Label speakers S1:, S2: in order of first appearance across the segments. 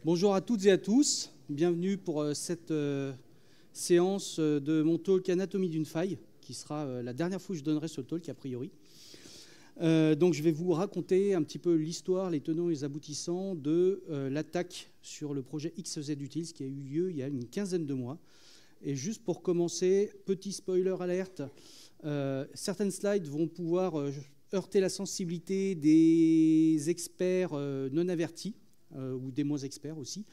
S1: Bonjour à toutes et à tous, bienvenue pour cette séance de mon talk Anatomie d'une faille, qui sera la dernière fois que je donnerai ce talk a priori. Donc je vais vous raconter un petit peu l'histoire, les tenants et les aboutissants de l'attaque sur le projet XZ Utils qui a eu lieu il y a une quinzaine de mois. Et juste pour commencer, petit spoiler alerte, certaines slides vont pouvoir heurter la sensibilité des experts non avertis, ou des moins experts aussi.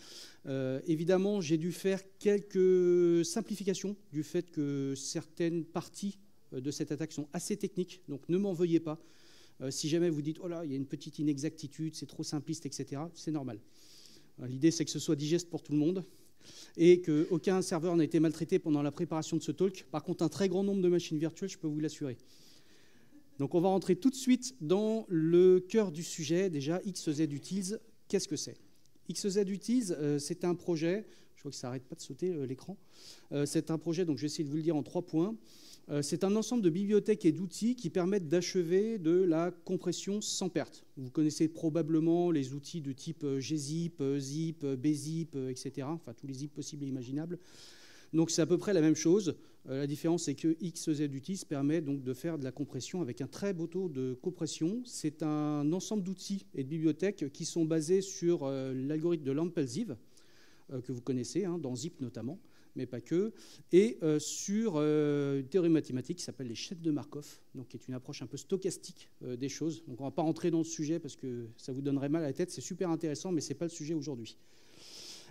S1: Évidemment, j'ai dû faire quelques simplifications du fait que certaines parties de cette attaque sont assez techniques, donc ne m'en veuillez pas. Si jamais vous dites « Oh là, il y a une petite inexactitude, c'est trop simpliste, etc. », c'est normal. L'idée, c'est que ce soit digeste pour tout le monde et qu'aucun serveur n'a été maltraité pendant la préparation de ce talk. Par contre, un très grand nombre de machines virtuelles, je peux vous l'assurer. Donc on va rentrer tout de suite dans le cœur du sujet. Déjà, XZ Utils, qu'est-ce que c'est? XZ Utils, c'est un projet, je vois que ça n'arrête pas de sauter l'écran, c'est un projet, donc je vais essayer de vous le dire en 3 points. C'est un ensemble de bibliothèques et d'outils qui permettent d'achever de la compression sans perte. Vous connaissez probablement les outils de type gzip, zip, bzip, etc., enfin tous les zips possibles et imaginables. Donc c'est à peu près la même chose. La différence, c'est que XZ Utils permet donc de faire de la compression avec un très beau taux de compression. C'est un ensemble d'outils et de bibliothèques qui sont basés sur l'algorithme de Lamp-Elziv, que vous connaissez, dans Zip notamment, mais pas que, et sur une théorie mathématique qui s'appelle les chaînes de Markov, donc qui est une approche un peu stochastique des choses. Donc on ne va pas rentrer dans le sujet parce que ça vous donnerait mal à la tête. C'est super intéressant, mais ce n'est pas le sujet aujourd'hui.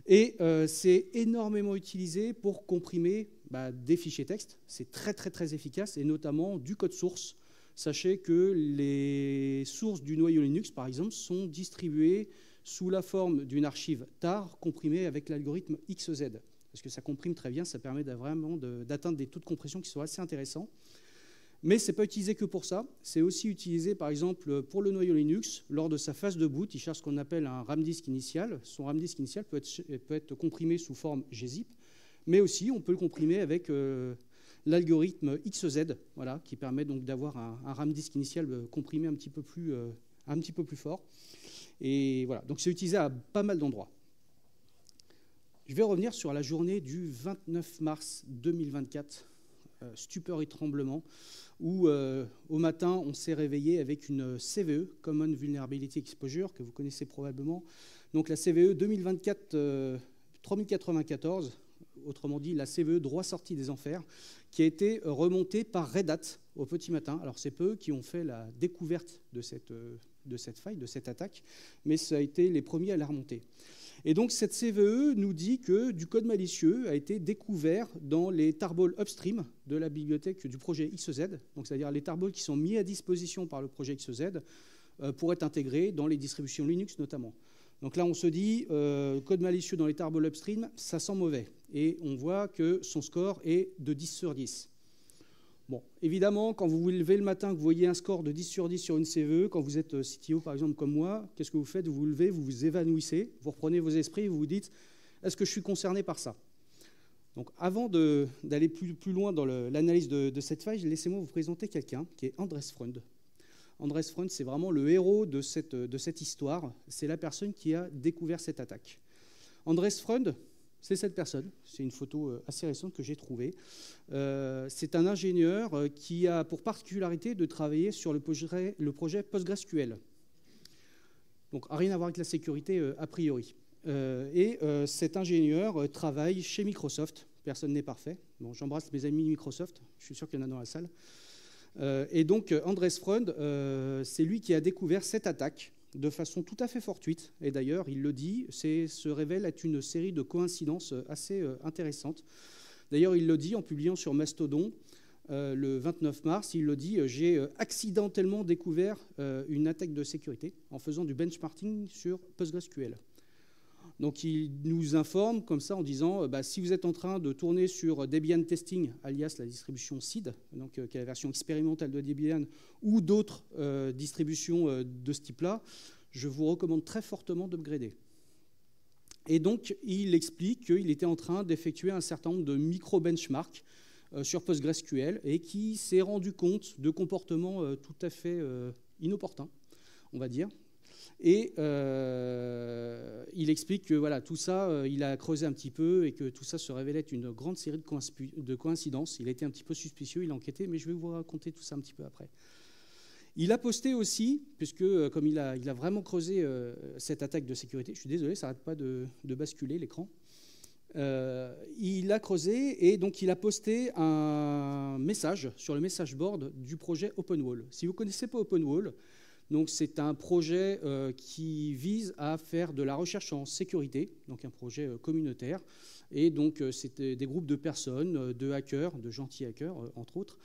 S1: Et c'est énormément utilisé pour comprimer des fichiers texte. C'est très, très, très efficace, et notamment du code source. Sachez que les sources du noyau Linux, par exemple, sont distribuées sous la forme d'une archive TAR comprimée avec l'algorithme XZ. Parce que ça comprime très bien, ça permet vraiment d'atteindre des taux de compression qui sont assez intéressants. Mais ce n'est pas utilisé que pour ça. C'est aussi utilisé, par exemple, pour le noyau Linux. Lors de sa phase de boot, il cherche ce qu'on appelle un RAM disk initial. Son RAM disk initial peut être comprimé sous forme gzip, mais aussi on peut le comprimer avec l'algorithme XZ, voilà, qui permet donc d'avoir un RAM disk initial comprimé un petit peu plus fort. Et voilà, donc c'est utilisé à pas mal d'endroits. Je vais revenir sur la journée du 29 mars 2024, stupeur et tremblement, où au matin, on s'est réveillé avec une CVE, Common Vulnerability Exposure, que vous connaissez probablement. Donc la CVE 2024 3094, autrement dit la CVE droit sorti des enfers, qui a été remontée par Red Hat au petit matin. Alors c'est peu eux qui ont fait la découverte de cette faille, de cette attaque, mais ça a été les premiers à la remonter. Et donc cette CVE nous dit que du code malicieux a été découvert dans les tarballs upstream de la bibliothèque du projet XZ, donc c'est-à-dire les tarballs qui sont mis à disposition par le projet XZ pour être intégrés dans les distributions Linux notamment. Donc là on se dit, code malicieux dans les tarballs upstream, ça sent mauvais. Et on voit que son score est de 10 sur 10. Bon, évidemment, quand vous vous levez le matin, que vous voyez un score de 10 sur 10 sur une CVE, quand vous êtes CTO, par exemple, comme moi, qu'est-ce que vous faites? Vous vous levez, vous vous évanouissez, vous reprenez vos esprits, vous vous dites « Est-ce que je suis concerné par ça ?» Donc, avant d'aller plus loin dans l'analyse de cette faille, laissez-moi vous présenter quelqu'un qui est Andres Freund. Andres Freund, c'est vraiment le héros de cette histoire. C'est la personne qui a découvert cette attaque. Andres Freund, c'est cette personne. C'est une photo assez récente que j'ai trouvée. C'est un ingénieur qui a pour particularité de travailler sur le projet PostgreSQL. Donc, rien à voir avec la sécurité a priori. Cet ingénieur travaille chez Microsoft. Personne n'est parfait. Bon, j'embrasse mes amis Microsoft. Je suis sûr qu'il y en a dans la salle. Et donc, Andres Freund, c'est lui qui a découvert cette attaque de façon tout à fait fortuite. Et d'ailleurs, il le dit, se révèle être une série de coïncidences assez intéressantes. D'ailleurs, il le dit en publiant sur Mastodon le 29 mars, il le dit, j'ai accidentellement découvert une attaque de sécurité en faisant du benchmarking sur PostgreSQL. Donc il nous informe comme ça en disant, si vous êtes en train de tourner sur Debian Testing, alias la distribution SID, donc, qui est la version expérimentale de Debian, ou d'autres distributions de ce type-là, je vous recommande très fortement d'upgrader. Et donc, il explique qu'il était en train d'effectuer un certain nombre de micro-benchmarks sur PostgreSQL et qui s'est rendu compte de comportements tout à fait inopportuns, on va dire. Et il explique que voilà, tout ça, il a creusé un petit peu et que tout ça se révélait être une grande série de coïncidences. Il a été un petit peu suspicieux, il a enquêté, mais je vais vous raconter tout ça un petit peu après. Il a posté aussi, puisque comme il a vraiment creusé cette attaque de sécurité, je suis désolé, ça n'arrête pas de basculer l'écran. Il a creusé et donc il a posté un message sur le message board du projet OpenWall. Si vous ne connaissez pas OpenWall, donc c'est un projet qui vise à faire de la recherche en sécurité, donc un projet communautaire. Et donc c'est des groupes de personnes, de hackers, de gentils hackers entre autres,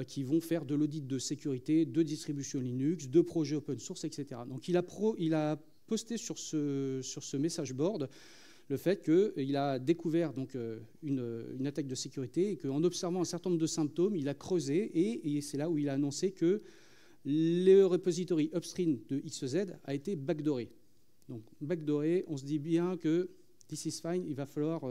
S1: qui vont faire de l'audit de sécurité, de distribution Linux, de projets open source, etc. Donc il a posté sur ce message board le fait qu'il a découvert donc, une attaque de sécurité et qu'en observant un certain nombre de symptômes, il a creusé et c'est là où il a annoncé que le repository upstream de XZ a été backdooré. Donc backdooré, on se dit bien que this is fine, il va falloir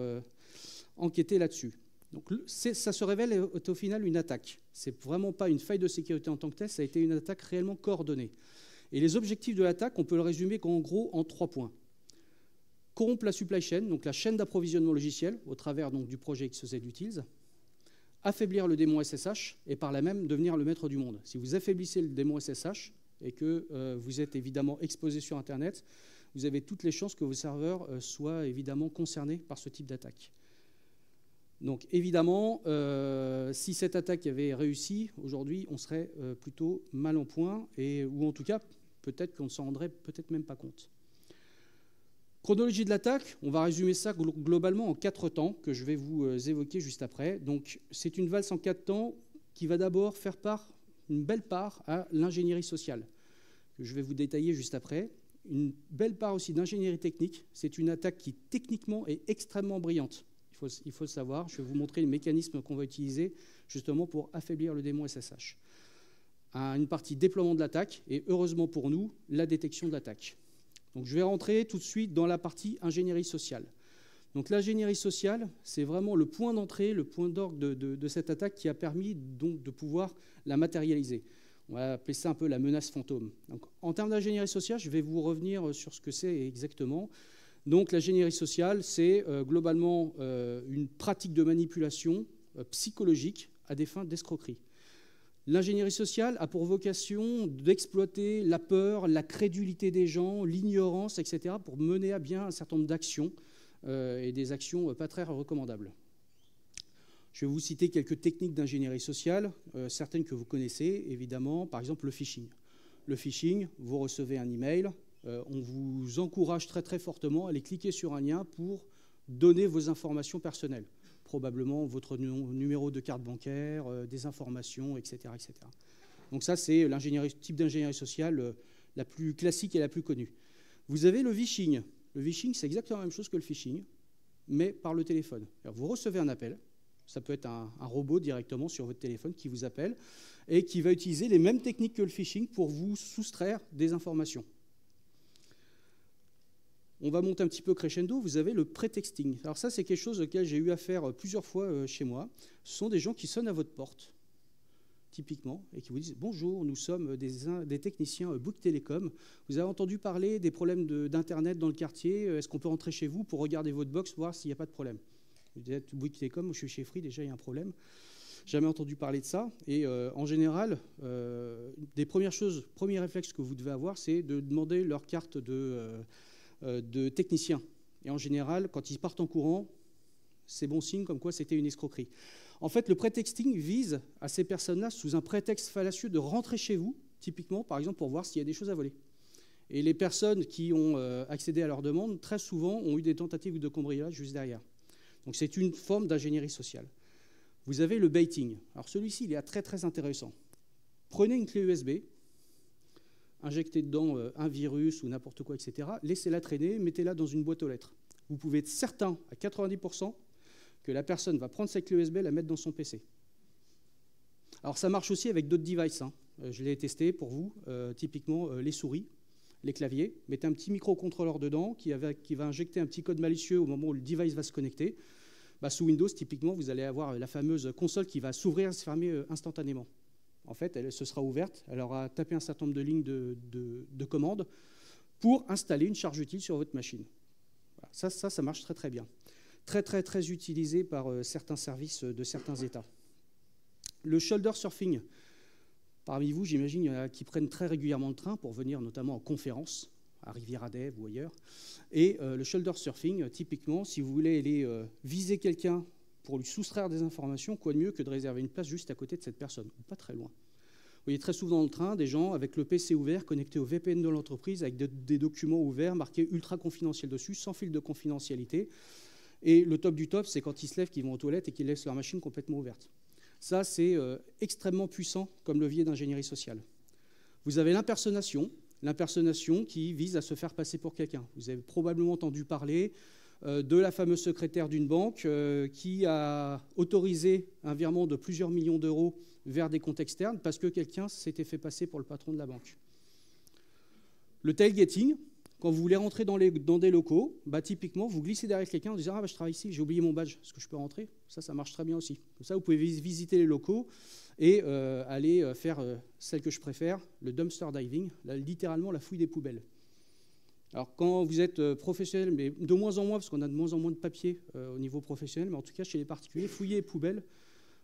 S1: enquêter là-dessus. Donc ça se révèle au final une attaque. C'est vraiment pas une faille de sécurité en tant que telle, ça a été une attaque réellement coordonnée. Et les objectifs de l'attaque, on peut le résumer en gros en 3 points. Corrompre la supply chain, donc la chaîne d'approvisionnement logiciel, au travers donc, du projet XZ Utils, affaiblir le démon SSH et par là même devenir le maître du monde. Si vous affaiblissez le démon SSH et que vous êtes évidemment exposé sur Internet, vous avez toutes les chances que vos serveurs soient évidemment concernés par ce type d'attaque. Donc évidemment, si cette attaque avait réussi, aujourd'hui, on serait plutôt mal en point, ou en tout cas, peut-être qu'on ne s'en rendrait peut-être même pas compte. Chronologie de l'attaque, on va résumer ça globalement en 4 temps que je vais vous évoquer juste après. Donc c'est une valse en 4 temps qui va d'abord faire une belle part à l'ingénierie sociale, que je vais vous détailler juste après. Une belle part aussi d'ingénierie technique. C'est une attaque qui techniquement est extrêmement brillante. Il faut le savoir. Je vais vous montrer le mécanisme qu'on va utiliser justement pour affaiblir le démon SSH. Une partie déploiement de l'attaque et heureusement pour nous, la détection de l'attaque. Donc, je vais rentrer tout de suite dans la partie ingénierie sociale. Donc, l'ingénierie sociale, c'est vraiment le point d'entrée, le point d'orgue de cette attaque qui a permis donc de pouvoir la matérialiser. On va appeler ça un peu la menace fantôme. Donc, en termes d'ingénierie sociale, je vais vous revenir sur ce que c'est exactement. Donc, l'ingénierie sociale, c'est globalement une pratique de manipulation psychologique à des fins d'escroquerie. L'ingénierie sociale a pour vocation d'exploiter la peur, la crédulité des gens, l'ignorance, etc., pour mener à bien un certain nombre d'actions et des actions pas très recommandables. Je vais vous citer quelques techniques d'ingénierie sociale, certaines que vous connaissez, évidemment, par exemple le phishing. Le phishing, vous recevez un email, on vous encourage très très fortement à aller cliquer sur un lien pour donner vos informations personnelles. Probablement votre numéro de carte bancaire, des informations, etc., etc. Donc ça, c'est le type d'ingénierie sociale la plus classique et la plus connue. Vous avez le vishing. Le vishing, c'est exactement la même chose que le phishing, mais par le téléphone. Alors, vous recevez un appel, ça peut être un robot directement sur votre téléphone qui vous appelle et qui va utiliser les mêmes techniques que le phishing pour vous soustraire des informations. On va monter un petit peu crescendo, vous avez le prétexting. Alors ça, c'est quelque chose auquel j'ai eu affaire plusieurs fois chez moi. Ce sont des gens qui sonnent à votre porte, typiquement, et qui vous disent « Bonjour, nous sommes des techniciens Bouygues Télécom. Vous avez entendu parler des problèmes d'Internet dans le quartier. Est-ce qu'on peut rentrer chez vous pour regarder votre box, voir s'il n'y a pas de problème ?» Vous êtes Bouygues Télécom, je suis chez Free, déjà il y a un problème. Jamais entendu parler de ça. Et en général, des premiers réflexes que vous devez avoir, c'est de demander leur carte de techniciens. Et en général, quand ils partent en courant, c'est bon signe comme quoi c'était une escroquerie. En fait, le prétexting vise à ces personnes-là, sous un prétexte fallacieux, de rentrer chez vous, typiquement, par exemple, pour voir s'il y a des choses à voler. Et les personnes qui ont accédé à leur demande, très souvent, ont eu des tentatives de cambriolage juste derrière. Donc c'est une forme d'ingénierie sociale. Vous avez le baiting. Alors celui-ci, il est très très intéressant. Prenez une clé USB, injectez dedans un virus ou n'importe quoi, etc. Laissez-la traîner, mettez-la dans une boîte aux lettres. Vous pouvez être certain, à 90%, que la personne va prendre cette clé USB et la mettre dans son PC. Alors ça marche aussi avec d'autres devices. Je l'ai testé pour vous, typiquement les souris, les claviers. Mettez un petit microcontrôleur dedans qui va injecter un petit code malicieux au moment où le device va se connecter. Sous Windows, typiquement, vous allez avoir la fameuse console qui va s'ouvrir et se fermer instantanément. En fait, elle se sera ouverte, elle aura tapé un certain nombre de lignes de commandes. pour installer une charge utile sur votre machine. Voilà. Ça marche très très bien. Très utilisé par certains services de certains États. Le shoulder surfing. Parmi vous, j'imagine, il y en a qui prennent très régulièrement le train pour venir notamment en conférence, à Rivière-à-Dève ou ailleurs. Et le shoulder surfing, typiquement, si vous voulez aller viser quelqu'un pour lui soustraire des informations, quoi de mieux que de réserver une place juste à côté de cette personne, ou pas très loin. Vous voyez très souvent dans le train des gens avec le PC ouvert, connectés au VPN de l'entreprise, avec des documents ouverts, marqués ultra confidentiels dessus, sans fil de confidentialité. Et le top du top, c'est quand ils se lèvent, qu'ils vont aux toilettes et qu'ils laissent leur machine complètement ouverte. Ça, c'est extrêmement puissant comme levier d'ingénierie sociale. Vous avez l'impersonnation qui vise à se faire passer pour quelqu'un. Vous avez probablement entendu parler de la fameuse secrétaire d'une banque qui a autorisé un virement de plusieurs millions d'euros vers des comptes externes parce que quelqu'un s'était fait passer pour le patron de la banque. Le tailgating, quand vous voulez rentrer dans des locaux, typiquement, vous glissez derrière quelqu'un en disant « Ah, je travaille ici, j'ai oublié mon badge, est-ce que je peux rentrer ?» Ça marche très bien aussi. Comme ça, vous pouvez visiter les locaux et aller faire celle que je préfère, le dumpster diving, littéralement la fouille des poubelles. Alors, quand vous êtes professionnel, mais de moins en moins, parce qu'on a de moins en moins de papier au niveau professionnel, mais en tout cas, chez les particuliers, fouiller les poubelles,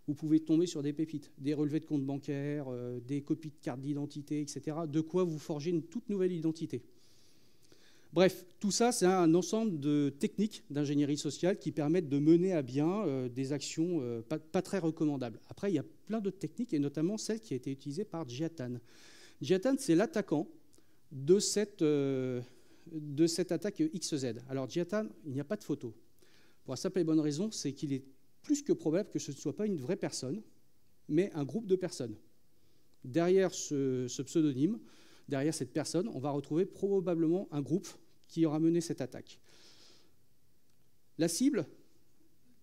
S1: vous pouvez tomber sur des pépites, des relevés de compte bancaire, des copies de cartes d'identité, etc. De quoi vous forger une toute nouvelle identité. Bref, tout ça, c'est un ensemble de techniques d'ingénierie sociale qui permettent de mener à bien des actions pas très recommandables. Après, il y a plein d'autres techniques, et notamment celle qui a été utilisée par Jiatan. Jiatan, c'est l'attaquant de cette attaque XZ. Alors, Jiatan, il n'y a pas de photo. Pour la simple et bonne raison, c'est qu'il est plus que probable que ce ne soit pas une vraie personne, mais un groupe de personnes. Derrière ce pseudonyme, derrière cette personne, on va retrouver probablement un groupe qui aura mené cette attaque. La cible,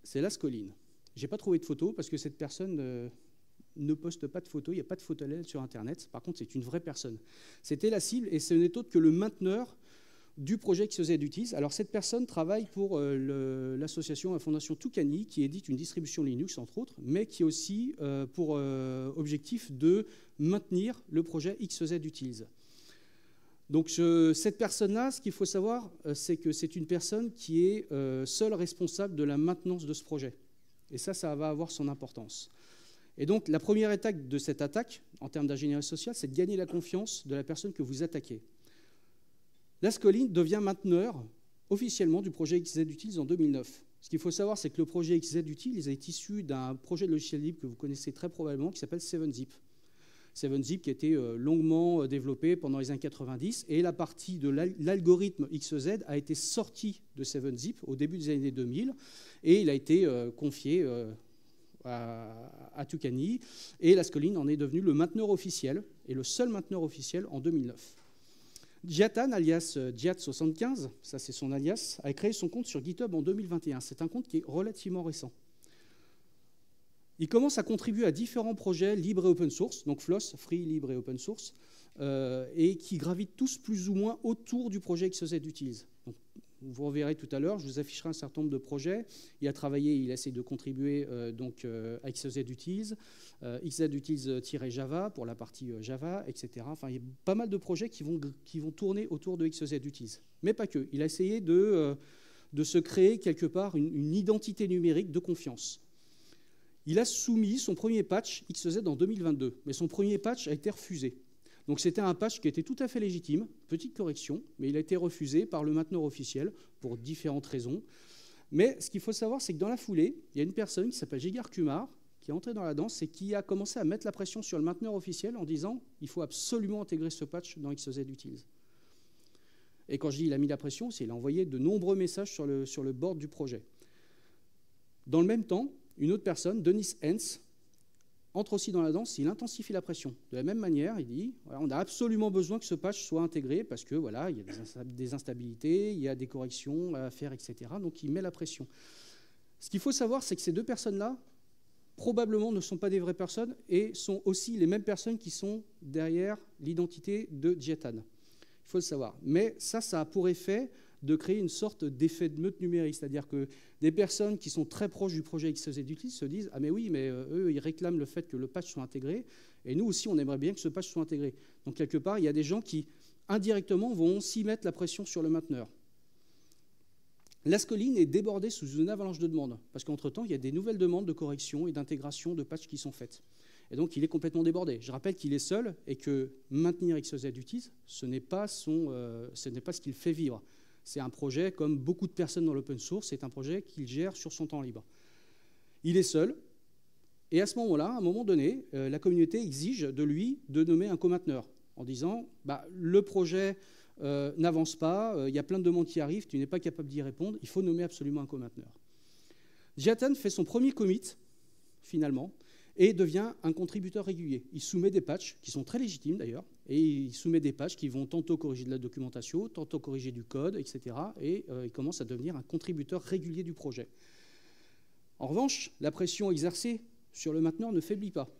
S1: c'est Lascoline. Je n'ai pas trouvé de photo parce que cette personne ne poste pas de photos, il n'y a pas de photo d'elle sur Internet. Par contre, c'est une vraie personne. C'était la cible et ce n'est autre que le mainteneur du projet XZ Utils. Alors, cette personne travaille pour l'association, la fondation Toucani, qui édite une distribution Linux, entre autres, mais qui a aussi pour objectif de maintenir le projet XZ Utils. Donc, cette personne-là, ce qu'il faut savoir, c'est que c'est une personne qui est seule responsable de la maintenance de ce projet. Et ça va avoir son importance. Et donc, la première étape de cette attaque, en termes d'ingénierie sociale, c'est de gagner la confiance de la personne que vous attaquez. Lascoline devient mainteneur officiellement du projet XZ Utils en 2009. Ce qu'il faut savoir, c'est que le projet XZ Utils est issu d'un projet de logiciel libre que vous connaissez très probablement, qui s'appelle 7-Zip. 7-Zip qui a été longuement développé pendant les années 90, et la partie de l'algorithme XZ a été sortie de 7-Zip au début des années 2000, et il a été confié à Toucani, et Lascoline en est devenu le mainteneur officiel, et le seul mainteneur officiel en 2009. Jiatan, alias Jiat75, ça c'est son alias, a créé son compte sur GitHub en 2021. C'est un compte qui est relativement récent. Il commence à contribuer à différents projets libres et open source, donc FLOSS, Free, Libre et Open Source, et qui gravitent tous plus ou moins autour du projet XZ Utils. Donc, vous reverrez tout à l'heure, je vous afficherai un certain nombre de projets. Il a travaillé, il essaie de contribuer à XZ Utils, XZ Utils-Java pour la partie Java, etc. Enfin, il y a pas mal de projets qui vont tourner autour de XZ Utils. Mais pas que. Il a essayé de se créer quelque part une identité numérique de confiance. Il a soumis son premier patch XZ en 2022, mais son premier patch a été refusé. Donc c'était un patch qui était tout à fait légitime, petite correction, mais il a été refusé par le mainteneur officiel pour différentes raisons. Mais ce qu'il faut savoir, c'est que dans la foulée, il y a une personne qui s'appelle Jigar Kumar, qui est entrée dans la danse et qui a commencé à mettre la pression sur le mainteneur officiel en disant « il faut absolument intégrer ce patch dans XZ Utils ». Et quand je dis « il a mis la pression », c'est qu'il a envoyé de nombreux messages sur le board du projet. Dans le même temps, une autre personne, Denis Hens, entre aussi dans la danse, il intensifie la pression. De la même manière, il dit voilà, on a absolument besoin que ce patch soit intégré parce que voilà, il y a des instabilités, il y a des corrections à faire, etc. Donc il met la pression. Ce qu'il faut savoir, c'est que ces deux personnes-là, probablement ne sont pas des vraies personnes et sont aussi les mêmes personnes qui sont derrière l'identité de Jiatan. Il faut le savoir. Mais ça a pour effet de créer une sorte d'effet de meute numérique, c'est-à-dire que des personnes qui sont très proches du projet XZ Utils se disent « Ah mais oui, mais eux, ils réclament le fait que le patch soit intégré, et nous aussi, on aimerait bien que ce patch soit intégré. » Donc quelque part, il y a des gens qui indirectement, vont aussi mettre la pression sur le mainteneur. L'Ascoline est débordée sous une avalanche de demandes, parce qu'entre-temps, il y a des nouvelles demandes de correction et d'intégration de patchs qui sont faites. Et donc, il est complètement débordé. Je rappelle qu'il est seul et que maintenir XZ Utils, ce n'est pas ce qu'il fait vivre. C'est un projet, comme beaucoup de personnes dans l'open source, c'est un projet qu'il gère sur son temps libre. Il est seul, et à ce moment-là, à un moment donné, la communauté exige de lui de nommer un co-mainteneur, en disant le projet n'avance pas, il y a plein de demandes qui arrivent, tu n'es pas capable d'y répondre, il faut nommer absolument un co-mainteneur. Jihatan fait son premier commit, finalement, et devient un contributeur régulier. Il soumet des patchs, qui sont très légitimes d'ailleurs, et il soumet des patchs qui vont tantôt corriger de la documentation, tantôt corriger du code, etc. Et il commence à devenir un contributeur régulier du projet. En revanche, la pression exercée sur le mainteneur ne faiblit pas.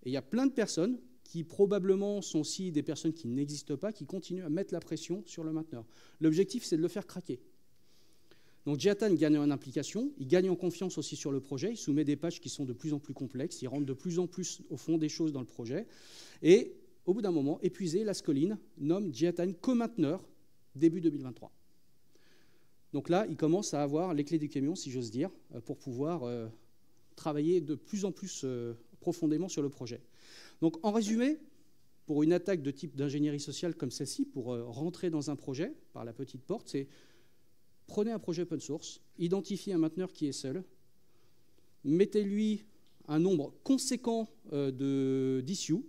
S1: Et il y a plein de personnes qui probablement sont aussi des personnes qui n'existent pas, qui continuent à mettre la pression sur le mainteneur. L'objectif, c'est de le faire craquer. Donc Jihatan gagne en implication, il gagne en confiance aussi sur le projet, il soumet des patchs qui sont de plus en plus complexes, il rentre de plus en plus au fond des choses dans le projet. Et au bout d'un moment, épuisé, l'Ascoline nomme Jihatan co-mainteneur début 2023. Donc là, il commence à avoir les clés du camion, si j'ose dire, pour pouvoir travailler de plus en plus profondément sur le projet. Donc en résumé, pour une attaque de type d'ingénierie sociale comme celle-ci, pour rentrer dans un projet par la petite porte, c'est prenez un projet open source, identifiez un mainteneur qui est seul, mettez-lui un nombre conséquent d'issues,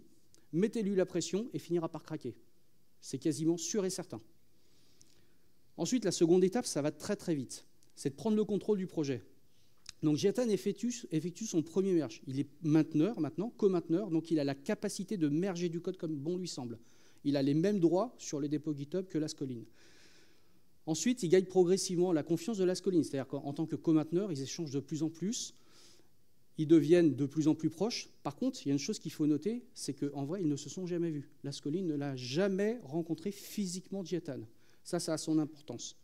S1: mettez-lui la pression et finira par craquer. C'est quasiment sûr et certain. Ensuite, la seconde étape, ça va très très vite. C'est de prendre le contrôle du projet. Donc Jihatan effectue son premier merge. Il est mainteneur maintenant, co-mainteneur, donc il a la capacité de merger du code comme bon lui semble. Il a les mêmes droits sur le dépôt GitHub que l'Ascoline. Ensuite, il gagne progressivement la confiance de l'Ascoline, c'est-à-dire qu'en tant que co-mainteneur, ils échangent de plus en plus, ils deviennent de plus en plus proches. Par contre, il y a une chose qu'il faut noter, c'est qu'en vrai, ils ne se sont jamais vus. L'Ascoline ne l'a jamais rencontré physiquement Jihatan. Ça a son importance.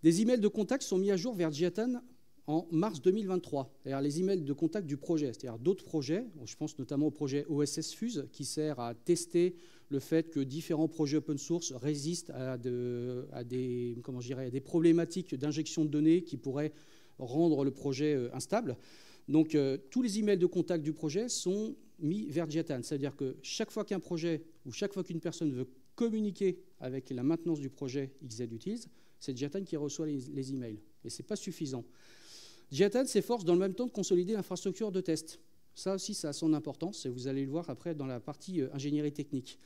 S1: Des emails de contact sont mis à jour vers Jihatan en mars 2023. C'est-à-dire les emails de contact du projet, c'est-à-dire d'autres projets. Je pense notamment au projet OSS Fuse, qui sert à tester le fait que différents projets open source résistent à des problématiques d'injection de données qui pourraient rendre le projet instable. Donc tous les emails de contact du projet sont mis vers Jihatan. C'est-à-dire que chaque fois qu'un projet ou chaque fois qu'une personne veut communiquer avec la maintenance du projet XZ Utils, c'est Jihatan qui reçoit les emails. Et ce n'est pas suffisant. Jihatan s'efforce dans le même temps de consolider l'infrastructure de test. Ça aussi, ça a son importance, et vous allez le voir après dans la partie ingénierie technique.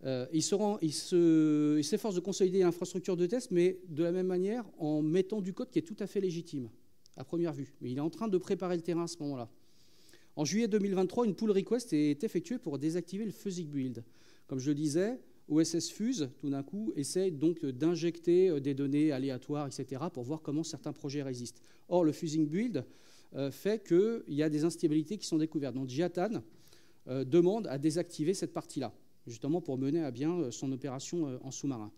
S1: Il s'efforce de consolider l'infrastructure de test, mais de la même manière en mettant du code qui est tout à fait légitime, à première vue. Mais il est en train de préparer le terrain à ce moment-là. En juillet 2023, une pull request est effectuée pour désactiver le fuzzy build. Comme je le disais, OSS Fuse, tout d'un coup, essaye donc d'injecter des données aléatoires, etc., pour voir comment certains projets résistent. Or, le fusing build fait qu'il y a des instabilités qui sont découvertes. Donc, Jihatan demande à désactiver cette partie-là, justement pour mener à bien son opération en sous-marin.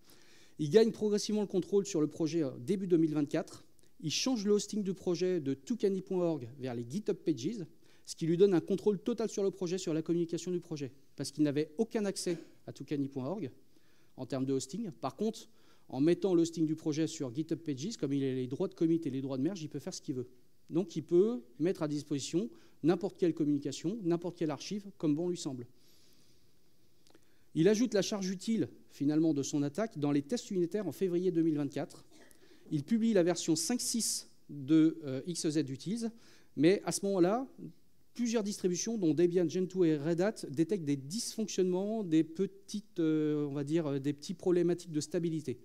S1: Il gagne progressivement le contrôle sur le projet début 2024. Il change le hosting du projet de Tukani.org vers les GitHub Pages, ce qui lui donne un contrôle total sur le projet, sur la communication du projet, parce qu'il n'avait aucun accès à Tukani.org en termes de hosting. Par contre, en mettant le hosting du projet sur GitHub Pages, comme il a les droits de commit et les droits de merge, il peut faire ce qu'il veut. Donc il peut mettre à disposition n'importe quelle communication, n'importe quelle archive, comme bon lui semble. Il ajoute la charge utile, finalement, de son attaque dans les tests unitaires en février 2024. Il publie la version 5.6 de XZ Utils, mais à ce moment-là, plusieurs distributions, dont Debian, Gentoo et Red Hat, détectent des dysfonctionnements, des petites, des petits problématiques de stabilité.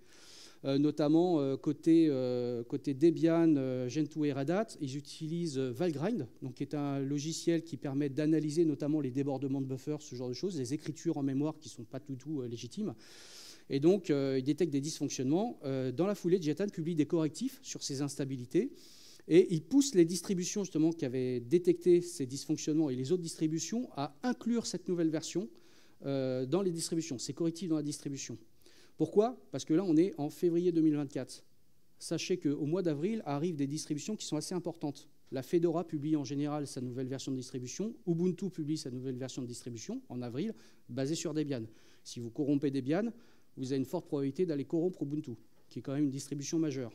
S1: Notamment côté Debian, Gentoo et Red Hat, ils utilisent Valgrind, donc qui est un logiciel qui permet d'analyser notamment les débordements de buffer, ce genre de choses, les écritures en mémoire qui ne sont pas du tout légitimes. Et donc, ils détectent des dysfonctionnements. Dans la foulée, Jihatan publie des correctifs sur ces instabilités. Et il pousse les distributions justement qui avaient détecté ces dysfonctionnements et les autres distributions à inclure cette nouvelle version dans les distributions, ces correctifs dans la distribution. Pourquoi ? Parce que là, on est en février 2024. Sachez qu'au mois d'avril arrivent des distributions qui sont assez importantes. La Fedora publie en général sa nouvelle version de distribution. Ubuntu publie sa nouvelle version de distribution en avril, basée sur Debian. Si vous corrompez Debian, vous avez une forte probabilité d'aller corrompre Ubuntu, qui est quand même une distribution majeure.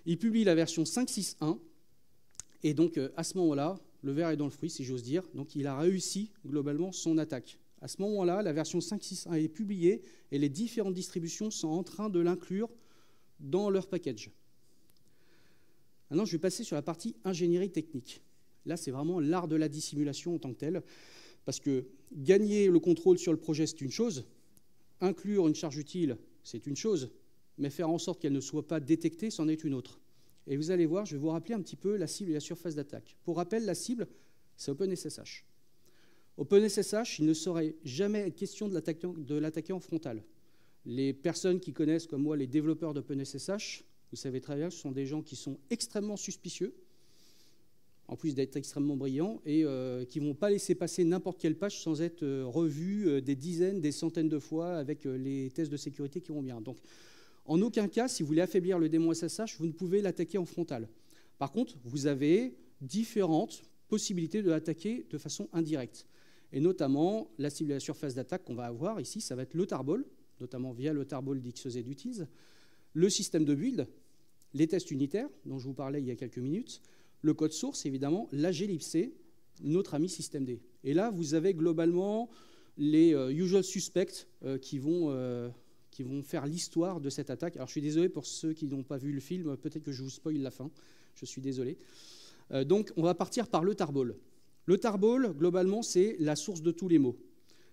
S1: Il publie la version 5.6.1, et donc à ce moment-là, le verre est dans le fruit, si j'ose dire. Donc il a réussi globalement son attaque. À ce moment-là, la version 5.6.1 est publiée, et les différentes distributions sont en train de l'inclure dans leur package. Maintenant, je vais passer sur la partie ingénierie technique. Là, c'est vraiment l'art de la dissimulation en tant que tel, parce que gagner le contrôle sur le projet, c'est une chose, inclure une charge utile, c'est une chose, mais faire en sorte qu'elle ne soit pas détectée, c'en est une autre. Et vous allez voir, je vais vous rappeler un petit peu la cible et la surface d'attaque. Pour rappel, la cible, c'est OpenSSH. OpenSSH, il ne saurait jamais être question de l'attaquer en frontal. Les personnes qui connaissent, comme moi, les développeurs d'OpenSSH, vous savez très bien, ce sont des gens qui sont extrêmement suspicieux, en plus d'être extrêmement brillants, et qui ne vont pas laisser passer n'importe quelle page sans être revue des dizaines, des centaines de fois avec les tests de sécurité qui vont bien. Donc, en aucun cas, si vous voulez affaiblir le démon SSH, vous ne pouvez l'attaquer en frontal. Par contre, vous avez différentes possibilités de l'attaquer de façon indirecte. Et notamment, la cible et la surface d'attaque qu'on va avoir ici, ça va être le tarball, notamment via le tarball d'XEZ-Utils, le système de build, les tests unitaires, dont je vous parlais il y a quelques minutes, le code source, évidemment, la glibc, notre ami systemd. Et là, vous avez globalement les usual suspects qui vont faire l'histoire de cette attaque. Alors, je suis désolé pour ceux qui n'ont pas vu le film, peut-être que je vous spoil la fin, je suis désolé. Donc, on va partir par le tarball. Le tarball, globalement, c'est la source de tous les maux.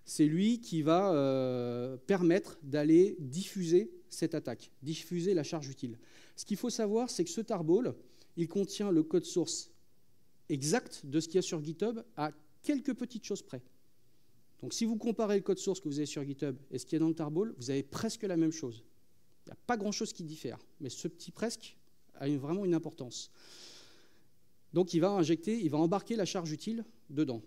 S1: C'est lui qui va permettre d'aller diffuser cette attaque, diffuser la charge utile. Ce qu'il faut savoir, c'est que ce tarball, il contient le code source exact de ce qu'il y a sur GitHub à quelques petites choses près. Donc si vous comparez le code source que vous avez sur GitHub et ce qu'il y a dans le tarball, vous avez presque la même chose. Il n'y a pas grand-chose qui diffère, mais ce petit presque a vraiment une importance. Donc il va embarquer la charge utile dedans.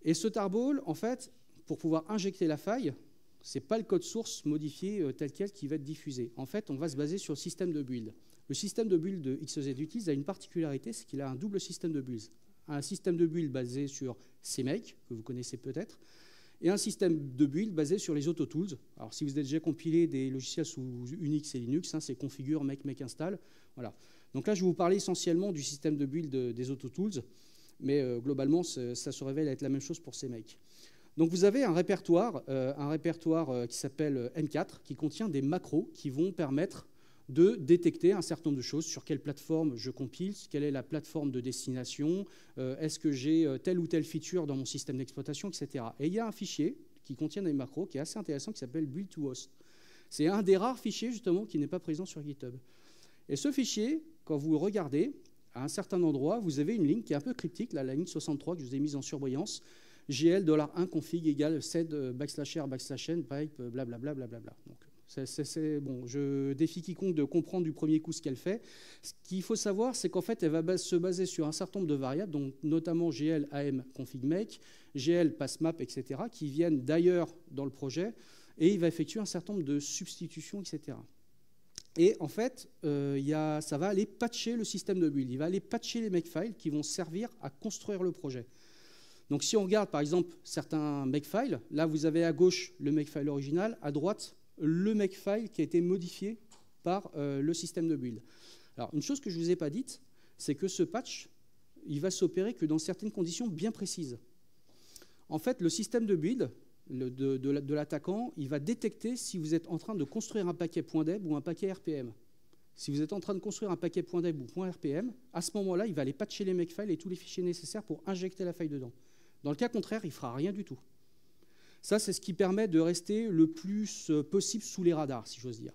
S1: Et ce tarball, en fait, pour pouvoir injecter la faille, ce n'est pas le code source modifié tel quel qui va être diffusé. En fait, on va se baser sur le système de build. Le système de build de XEZ-Utils a une particularité, c'est qu'il a un double système de build. Un système de build basé sur CMake, que vous connaissez peut-être, et un système de build basé sur les AutoTools. Alors, si vous avez déjà compilé des logiciels sous Unix et Linux, c'est configure, make install. Voilà. Donc là, je vais vous parler essentiellement du système de build des AutoTools, mais globalement, ça se révèle être la même chose pour CMake. Donc vous avez un répertoire qui s'appelle M4, qui contient des macros qui vont permettre de détecter un certain nombre de choses, sur quelle plateforme je compile, quelle est la plateforme de destination, est-ce que j'ai telle ou telle feature dans mon système d'exploitation, etc. Et il y a un fichier qui contient des macros qui est assez intéressant, qui s'appelle build-to-host. C'est un des rares fichiers, justement, qui n'est pas présent sur GitHub. Et ce fichier, quand vous le regardez, à un certain endroit, vous avez une ligne qui est un peu cryptique, là, la ligne 63 que je vous ai mise en surbrillance, GL $1 config égale sed /r/n pipe blablabla. Donc, bon, je défie quiconque de comprendre du premier coup ce qu'elle fait. Ce qu'il faut savoir, c'est qu'en fait, elle va se baser sur un certain nombre de variables, donc notamment GL am config make, GL passmap, etc., qui viennent d'ailleurs dans le projet, et il va effectuer un certain nombre de substitutions, etc. Et en fait, ça va aller patcher le système de build. Il va aller patcher les makefiles qui vont servir à construire le projet. Donc si on regarde par exemple certains makefiles, là vous avez à gauche le makefile original, à droite le makefile qui a été modifié par le système de build. Alors une chose que je ne vous ai pas dite, c'est que ce patch, il va s'opérer que dans certaines conditions bien précises. En fait, le système de build de l'attaquant, il va détecter si vous êtes en train de construire un paquet .deb ou un paquet RPM. Si vous êtes en train de construire un paquet .deb ou .rpm, à ce moment-là, il va aller patcher les makefiles et tous les fichiers nécessaires pour injecter la faille dedans. Dans le cas contraire, il ne fera rien du tout. Ça, c'est ce qui permet de rester le plus possible sous les radars, si j'ose dire.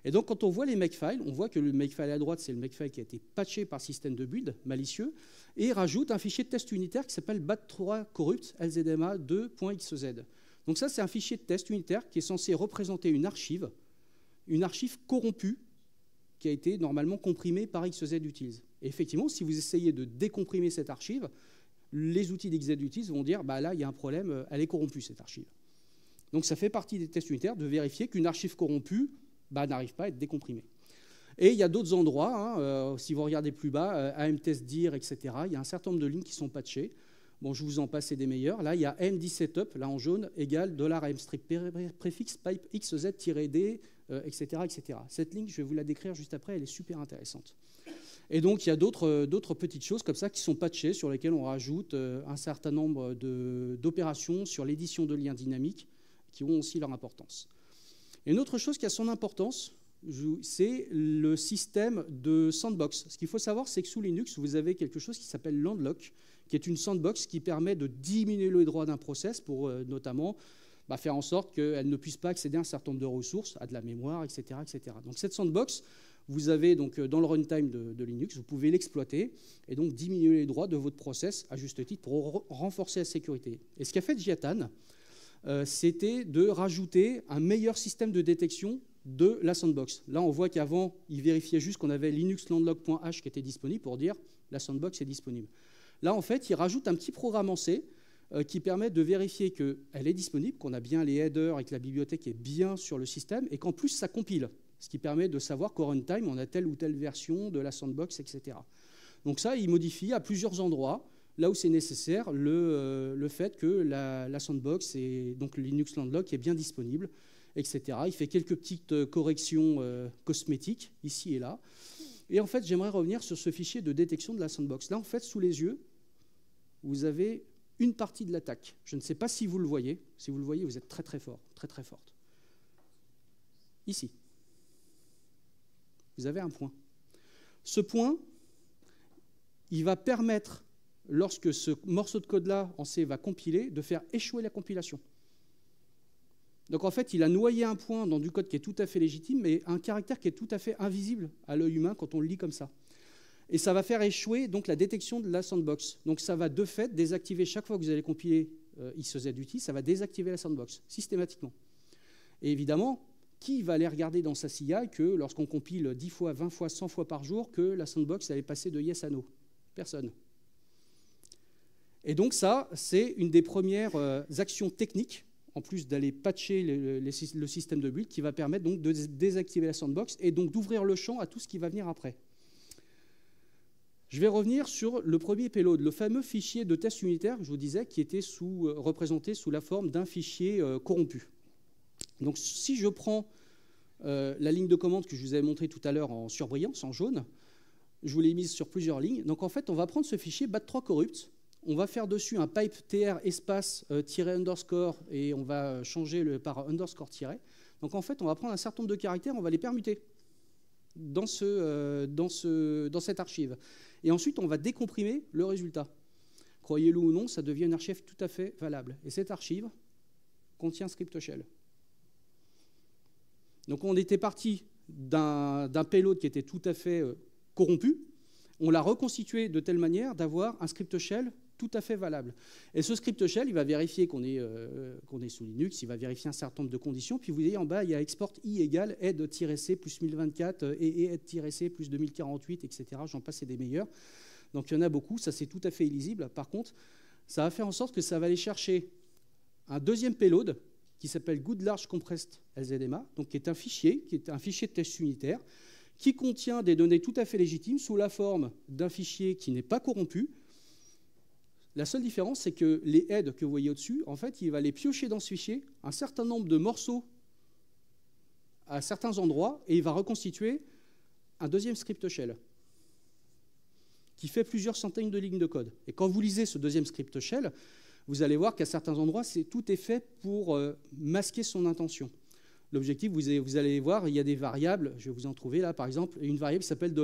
S1: Et donc, quand on voit les makefiles, on voit que le makefile à droite, c'est le makefile qui a été patché par système de build malicieux, et il rajoute un fichier de test unitaire qui s'appelle bat3 corrupt lzdma2.xez. Donc ça, c'est un fichier de test unitaire qui est censé représenter une archive corrompue, qui a été normalement comprimée par XEZ-Utils. Et effectivement, si vous essayez de décomprimer cette archive, les outils d'XEZ-Utils vont dire bah là, il y a un problème, elle est corrompue, cette archive. Donc ça fait partie des tests unitaires de vérifier qu'une archive corrompue n'arrive pas à être décomprimée. Et il y a d'autres endroits, si vous regardez plus bas, amtestdir, etc., il y a un certain nombre de lignes qui sont patchées. Bon, je vous en passe des meilleurs. Là, il y a AMD-Setup, là en jaune, égale $AMstrip préfixe pipe XZ-D, etc., etc. Cette ligne, je vais vous la décrire juste après, elle est super intéressante. Et donc, il y a d'autres petites choses comme ça qui sont patchées, sur lesquelles on rajoute un certain nombre d'opérations sur l'édition de liens dynamiques qui ont aussi leur importance. Et une autre chose qui a son importance, c'est le système de sandbox. Ce qu'il faut savoir, c'est que sous Linux, vous avez quelque chose qui s'appelle Landlock, qui est une sandbox qui permet de diminuer les droits d'un process pour notamment faire en sorte qu'elle ne puisse pas accéder à un certain nombre de ressources, à de la mémoire, etc., etc. Donc cette sandbox, vous avez donc dans le runtime de Linux, vous pouvez l'exploiter et donc diminuer les droits de votre process à juste titre pour renforcer la sécurité. Et ce qu'a fait Jiatan, c'était de rajouter un meilleur système de détection de la sandbox. Là, on voit qu'avant, il vérifiait juste qu'on avait linuxlandlock.h qui était disponible pour dire la sandbox est disponible. Là, en fait, il rajoute un petit programme en C qui permet de vérifier qu'elle est disponible, qu'on a bien les headers et que la bibliothèque est bien sur le système, et qu'en plus, ça compile, ce qui permet de savoir qu'au runtime, on a telle ou telle version de la sandbox, etc. Donc ça, il modifie à plusieurs endroits, là où c'est nécessaire, le fait que la sandbox, et donc le Linux Landlock, est bien disponible, etc. Il fait quelques petites corrections cosmétiques, ici et là. Et en fait, j'aimerais revenir sur ce fichier de détection de la sandbox. Là, en fait, sous les yeux, vous avez une partie de l'attaque. Je ne sais pas si vous le voyez. Si vous le voyez, vous êtes très, très fort, très, très forte. Ici. Vous avez un point. Ce point, il va permettre, lorsque ce morceau de code-là, en C, va compiler, de faire échouer la compilation. Donc en fait, il a noyé un point dans du code qui est tout à fait légitime, mais un caractère qui est tout à fait invisible à l'œil humain quand on le lit comme ça. Et ça va faire échouer donc la détection de la sandbox. Donc ça va de fait désactiver, chaque fois que vous allez compiler XZUT, ça va désactiver la sandbox, systématiquement. Et évidemment, qui va aller regarder dans sa CI que lorsqu'on compile 10 fois, 20 fois, 100 fois par jour, que la sandbox allait passer de yes à no? Personne. Et donc ça, c'est une des premières actions techniques, en plus d'aller patcher le système de build, qui va permettre donc de désactiver la sandbox et donc d'ouvrir le champ à tout ce qui va venir après. Je vais revenir sur le premier payload, le fameux fichier de test unitaire, je vous disais, qui était représenté sous la forme d'un fichier corrompu. Donc si je prends la ligne de commande que je vous avais montrée tout à l'heure en surbrillance, en jaune, je vous l'ai mise sur plusieurs lignes. Donc en fait, on va prendre ce fichier bat3corrupt, on va faire dessus un pipe tr espace -underscore et on va changer par underscore tiret. Donc en fait, on va prendre un certain nombre de caractères, on va les permuter dans cette archive. Et ensuite, on va décomprimer le résultat. Croyez-le ou non, ça devient une archive tout à fait valable. Et cette archive contient script shell. Donc on était parti d'un payload qui était tout à fait corrompu. On l'a reconstitué de telle manière d'avoir un script shell tout à fait valable. Et ce script shell, il va vérifier qu'on est sous Linux, il va vérifier un certain nombre de conditions, puis vous voyez en bas, il y a export i égale aide-c plus 1024 et aide-c plus 2048, etc. J'en passe, c'est des meilleurs. Donc il y en a beaucoup, ça c'est tout à fait illisible. Par contre, ça va faire en sorte que ça va aller chercher un deuxième payload qui s'appelle Good Large Compressed LZMA, donc qui est un fichier de test unitaire, qui contient des données tout à fait légitimes sous la forme d'un fichier qui n'est pas corrompu. La seule différence, c'est que les heads que vous voyez au-dessus, en fait, il va aller piocher dans ce fichier un certain nombre de morceaux à certains endroits et il va reconstituer un deuxième script shell qui fait plusieurs centaines de lignes de code. Et quand vous lisez ce deuxième script shell, vous allez voir qu'à certains endroits, tout est fait pour masquer son intention. L'objectif, vous allez voir, il y a des variables, je vais vous en trouver là, par exemple, une variable qui s'appelle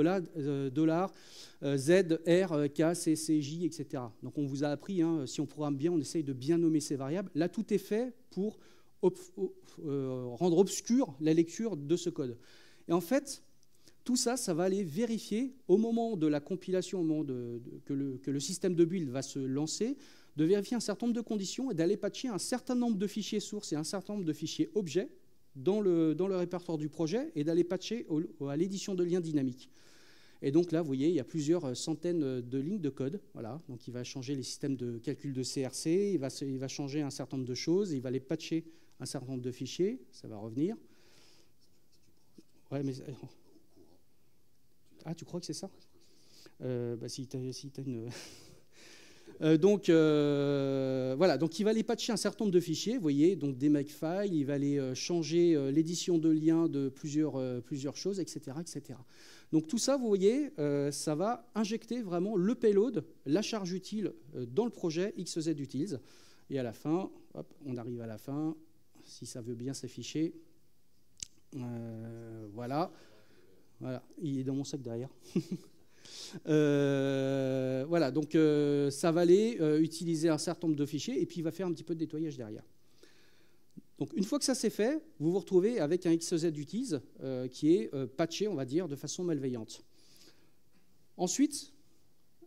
S1: $ZRKCCJ, etc. Donc on vous a appris, si on programme bien, on essaye de bien nommer ces variables. Là, tout est fait pour rendre obscure la lecture de ce code. Et en fait, tout ça, ça va aller vérifier au moment de la compilation, au moment que le système de build va se lancer, de vérifier un certain nombre de conditions et d'aller patcher un certain nombre de fichiers sources et un certain nombre de fichiers objets dans le répertoire du projet et d'aller patcher à l'édition de liens dynamiques. Et donc là, vous voyez, il y a plusieurs centaines de lignes de code. Voilà. Donc il va changer les systèmes de calcul de CRC, il va changer un certain nombre de choses, il va les patcher un certain nombre de fichiers, ça va revenir. Ouais, mais... Ah, tu crois que c'est ça? Si tu as une... Voilà, donc il va aller patcher un certain nombre de fichiers, vous voyez, donc des makefiles, il va aller changer l'édition de liens de plusieurs choses, etc., etc. Donc tout ça, vous voyez, ça va injecter vraiment le payload, la charge utile dans le projet XZ Utils. Et à la fin, hop, on arrive à la fin, si ça veut bien s'afficher. Voilà, il est dans mon sac derrière. Voilà, donc ça va aller utiliser un certain nombre de fichiers et puis il va faire un petit peu de nettoyage derrière. Donc une fois que ça c'est fait, vous vous retrouvez avec un XZ Utils qui est patché, on va dire, de façon malveillante. Ensuite,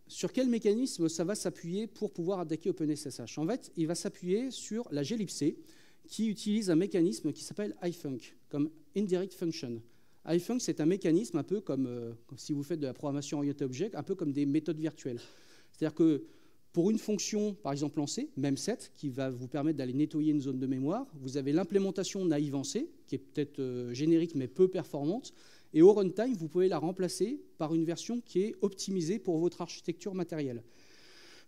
S1: sur quel mécanisme ça va s'appuyer pour pouvoir attaquer OpenSSH? En fait, il va s'appuyer sur la glibc qui utilise un mécanisme qui s'appelle ifunc, comme Indirect Function. ifunc, c'est un mécanisme un peu comme si vous faites de la programmation orientée objet, un peu comme des méthodes virtuelles. C'est-à-dire que pour une fonction, par exemple en C, memset, qui va vous permettre d'aller nettoyer une zone de mémoire, vous avez l'implémentation naive en C, qui est peut-être générique mais peu performante, et au runtime, vous pouvez la remplacer par une version qui est optimisée pour votre architecture matérielle.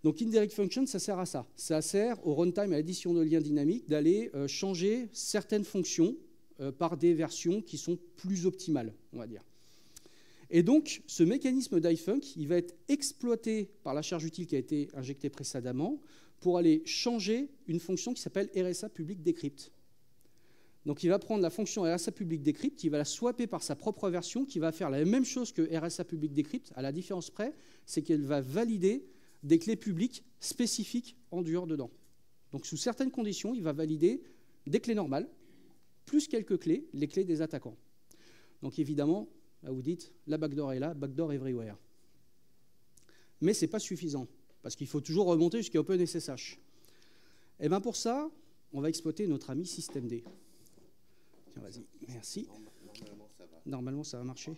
S1: Donc Indirect Function, ça sert à ça. Ça sert au runtime, à l'addition de liens dynamiques, d'aller changer certaines fonctions par des versions qui sont plus optimales, on va dire. Et donc, ce mécanisme d'ifunc, il va être exploité par la charge utile qui a été injectée précédemment pour aller changer une fonction qui s'appelle RSA public decrypt. Donc, il va prendre la fonction RSA public decrypt, il va la swapper par sa propre version, qui va faire la même chose que RSA public decrypt. À la différence près, c'est qu'elle va valider des clés publiques spécifiques en dur dedans. Donc, sous certaines conditions, il va valider des clés normales, plus quelques clés, les clés des attaquants. Donc, évidemment, là, vous dites, la backdoor est là, backdoor everywhere. Mais ce n'est pas suffisant, parce qu'il faut toujours remonter jusqu'à OpenSSH. Et bien pour ça, on va exploiter notre ami systemd. Tiens, vas-y, merci. Normalement, ça va marcher.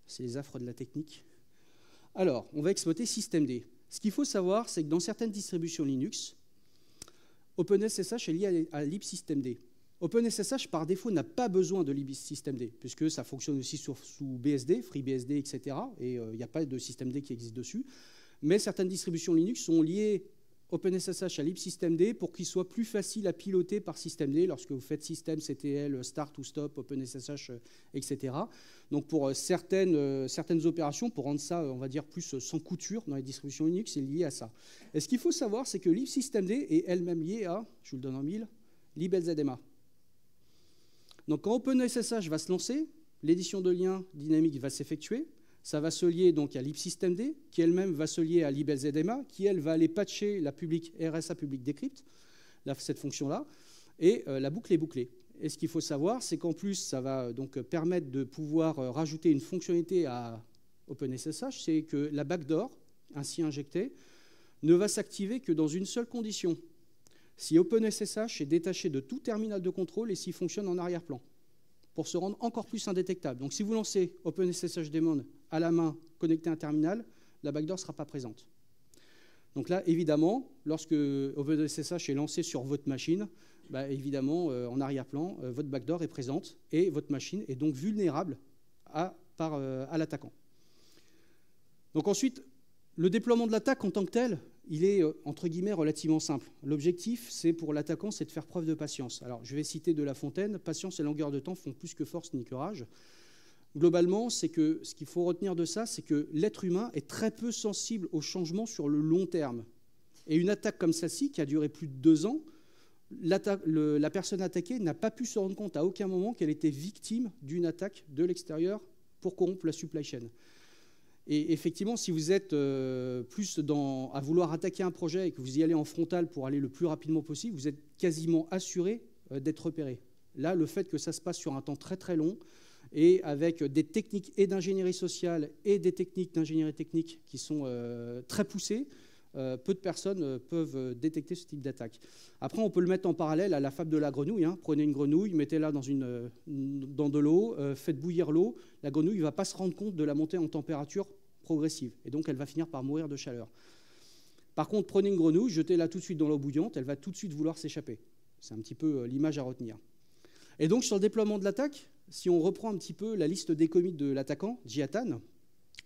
S1: C'est les affres de la technique. Alors, on va exploiter systemd. Ce qu'il faut savoir, c'est que dans certaines distributions Linux, OpenSSH est lié à libsystemd. OpenSSH, par défaut, n'a pas besoin de libsystemd, puisque ça fonctionne aussi sous BSD, FreeBSD, etc. Et il n'y a pas de systemd qui existe dessus. Mais certaines distributions Linux sont liées OpenSSH à libsystemd pour qu'il soit plus facile à piloter par systemd lorsque vous faites system, ctl, start ou stop, OpenSSH, etc. Donc pour certaines opérations, pour rendre ça, on va dire, plus sans couture dans les distributions Linux, c'est lié à ça. Et ce qu'il faut savoir, c'est que libsystemd est elle-même liée à, je vous le donne en mille, liblzma. Donc quand OpenSSH va se lancer, l'édition de liens dynamique va s'effectuer. Ça va se lier donc à libsystemd, qui elle-même va se lier à liblzma, qui elle va aller patcher la RSA public decrypt, cette fonction-là, et la boucle est bouclée. Et ce qu'il faut savoir, c'est qu'en plus, ça va donc permettre de pouvoir rajouter une fonctionnalité à OpenSSH, c'est que la backdoor, ainsi injectée, ne va s'activer que dans une seule condition. Si OpenSSH est détaché de tout terminal de contrôle et s'il fonctionne en arrière-plan, pour se rendre encore plus indétectable. Donc si vous lancez OpenSSH daemon à la main, connecté à un terminal, la backdoor ne sera pas présente. Donc là, évidemment, lorsque OpenSSH est lancé sur votre machine, bah, évidemment, en arrière-plan, votre backdoor est présente et votre machine est donc vulnérable à l'attaquant. Donc ensuite, le déploiement de l'attaque en tant que tel, il est, entre guillemets, relativement simple. L'objectif, c'est pour l'attaquant, c'est de faire preuve de patience. Alors, je vais citer De La Fontaine, patience et longueur de temps font plus que force ni que rage. Globalement, c'est que ce qu'il faut retenir de ça, c'est que l'être humain est très peu sensible aux changements sur le long terme. Et une attaque comme celle-ci, qui a duré plus de 2 ans, la personne attaquée n'a pas pu se rendre compte à aucun moment qu'elle était victime d'une attaque de l'extérieur pour corrompre la supply chain. Et effectivement, si vous êtes plus à vouloir attaquer un projet et que vous y allez en frontal pour aller le plus rapidement possible, vous êtes quasiment assuré d'être repéré. Là, le fait que ça se passe sur un temps très très long et avec des techniques et d'ingénierie sociale et des techniques d'ingénierie technique qui sont très poussées, peu de personnes peuvent détecter ce type d'attaque. Après, on peut le mettre en parallèle à la fable de la grenouille. Hein. Prenez une grenouille, mettez-la dans de l'eau, faites bouillir l'eau. La grenouille ne va pas se rendre compte de la montée en température progressive. Et donc, elle va finir par mourir de chaleur. Par contre, prenez une grenouille, jetez-la tout de suite dans l'eau bouillante, elle va tout de suite vouloir s'échapper. C'est un petit peu l'image à retenir. Et donc, sur le déploiement de l'attaque, si on reprend un petit peu la liste des commits de l'attaquant, Jiatan,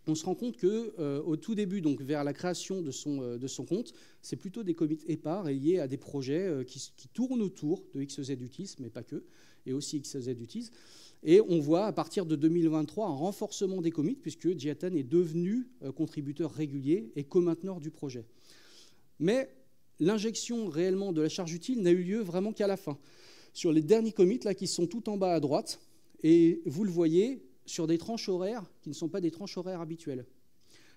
S1: on se rend compte qu'au tout début, donc vers la création de son compte, c'est plutôt des commits épars et liés à des projets qui tournent autour de XZ-Utils, mais pas que, et aussi XZ-Utils. Et on voit à partir de 2023 un renforcement des commits, puisque Jiatan est devenu contributeur régulier et co-mainteneur du projet. Mais l'injection réellement de la charge utile n'a eu lieu vraiment qu'à la fin. Sur les derniers commits, là, qui sont tout en bas à droite, et vous le voyez, sur des tranches horaires qui ne sont pas des tranches horaires habituelles.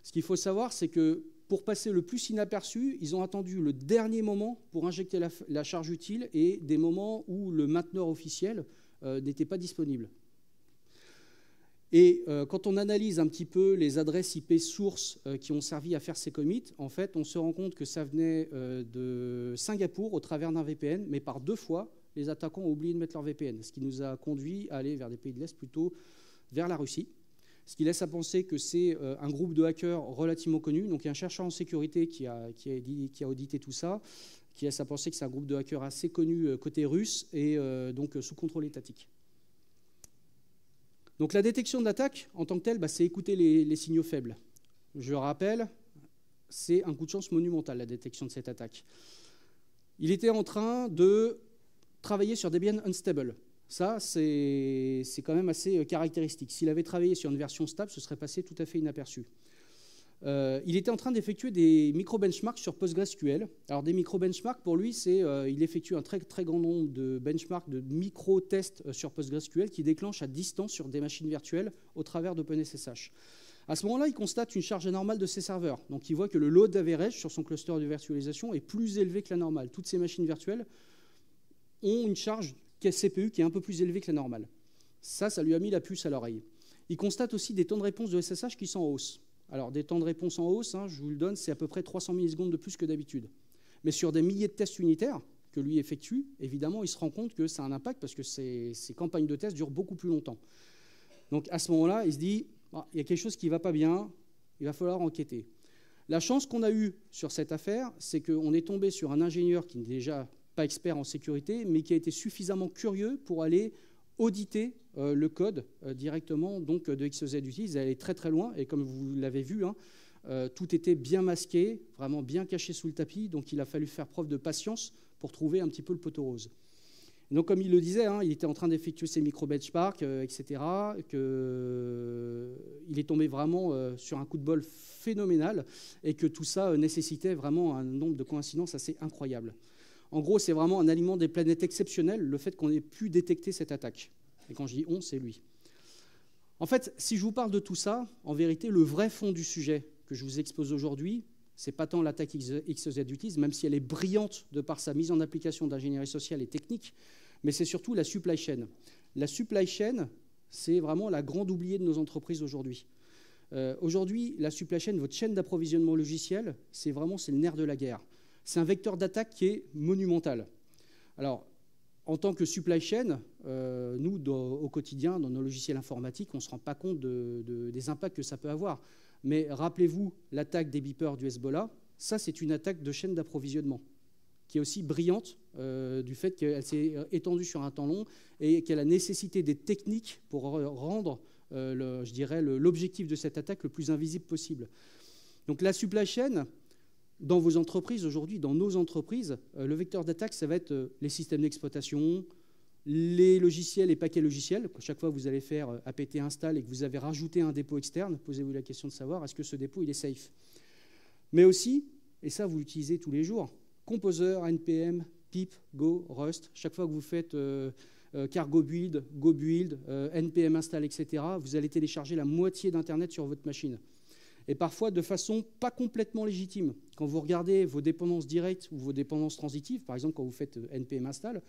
S1: Ce qu'il faut savoir, c'est que pour passer le plus inaperçu, ils ont attendu le dernier moment pour injecter la charge utile et des moments où le mainteneur officiel n'était pas disponible. Et quand on analyse un petit peu les adresses IP sources qui ont servi à faire ces commits, en fait, on se rend compte que ça venait de Singapour au travers d'un VPN, mais par 2 fois, les attaquants ont oublié de mettre leur VPN, ce qui nous a conduit à aller vers des pays de l'Est, plutôt vers la Russie, ce qui laisse à penser que c'est un groupe de hackers relativement connu. Donc il y a un chercheur en sécurité qui a audité tout ça, qui laisse à penser que c'est un groupe de hackers assez connu côté russe et donc sous contrôle étatique. Donc la détection de l'attaque, en tant que telle, c'est écouter les signaux faibles. Je rappelle, c'est un coup de chance monumental, la détection de cette attaque. Il était en train de travailler sur Debian Unstable. Ça, c'est quand même assez caractéristique. S'il avait travaillé sur une version stable, ce serait passé tout à fait inaperçu. Il était en train d'effectuer des micro-benchmarks sur PostgreSQL. Alors, des micro-benchmarks, pour lui, il effectue un très, très grand nombre de benchmarks, de micro-tests sur PostgreSQL qui déclenchent à distance sur des machines virtuelles au travers d'OpenSSH. À ce moment-là, il constate une charge anormale de ses serveurs. Donc, il voit que le load average sur son cluster de virtualisation est plus élevé que la normale. Toutes ces machines virtuelles ont une charge CPU qui est un peu plus élevée que la normale. Ça lui a mis la puce à l'oreille. Il constate aussi des temps de réponse de SSH qui sont en hausse. Alors, des temps de réponse en hausse, je vous le donne, c'est à peu près 300 millisecondes de plus que d'habitude. Mais sur des milliers de tests unitaires que lui effectue, évidemment, il se rend compte que ça a un impact parce que ces campagnes de tests durent beaucoup plus longtemps. Donc, à ce moment-là, il se dit, il y a quelque chose qui ne va pas bien, il va falloir enquêter. La chance qu'on a eue sur cette affaire, c'est qu'on est tombé sur un ingénieur qui n'est déjà pas expert en sécurité, mais qui a été suffisamment curieux pour aller auditer le code directement donc, de XZ-Utils. Elle est très très loin, et comme vous l'avez vu, tout était bien masqué, vraiment bien caché sous le tapis, donc il a fallu faire preuve de patience pour trouver un petit peu le poteau rose. Donc comme il le disait, il était en train d'effectuer ses micro-benchmarks, etc., il est tombé vraiment sur un coup de bol phénoménal, et que tout ça nécessitait vraiment un nombre de coïncidences assez incroyable. En gros, c'est vraiment un aliment des planètes exceptionnel, le fait qu'on ait pu détecter cette attaque. Et quand je dis « on », c'est lui. En fait, si je vous parle de tout ça, en vérité, le vrai fond du sujet que je vous expose aujourd'hui, ce n'est pas tant l'attaque XZ-Utils, même si elle est brillante de par sa mise en application d'ingénierie sociale et technique, mais c'est surtout la supply chain. La supply chain, c'est vraiment la grande oubliée de nos entreprises aujourd'hui. Aujourd'hui, la supply chain, votre chaîne d'approvisionnement logiciel, c'est le nerf de la guerre. C'est un vecteur d'attaque qui est monumental. Alors, en tant que supply chain, nous, au quotidien, dans nos logiciels informatiques, on ne se rend pas compte des impacts que ça peut avoir. Mais rappelez-vous l'attaque des beepers du Hezbollah, ça, c'est une attaque de chaîne d'approvisionnement qui est aussi brillante du fait qu'elle s'est étendue sur un temps long et qu'elle a nécessité des techniques pour rendre, je dirais, l'objectif de cette attaque le plus invisible possible. Donc la supply chain, dans vos entreprises aujourd'hui, dans nos entreprises, le vecteur d'attaque, ça va être les systèmes d'exploitation, les logiciels et paquets logiciels. Chaque fois que vous allez faire apt install et que vous avez rajouté un dépôt externe, posez-vous la question de savoir est-ce que ce dépôt il est safe. Mais aussi, et ça vous l'utilisez tous les jours, Composer, NPM, pip, Go, Rust. Chaque fois que vous faites cargo build, Go build, NPM install, etc., vous allez télécharger la moitié d'Internet sur votre machine. Et parfois de façon pas complètement légitime. Quand vous regardez vos dépendances directes ou vos dépendances transitives, par exemple quand vous faites npm install,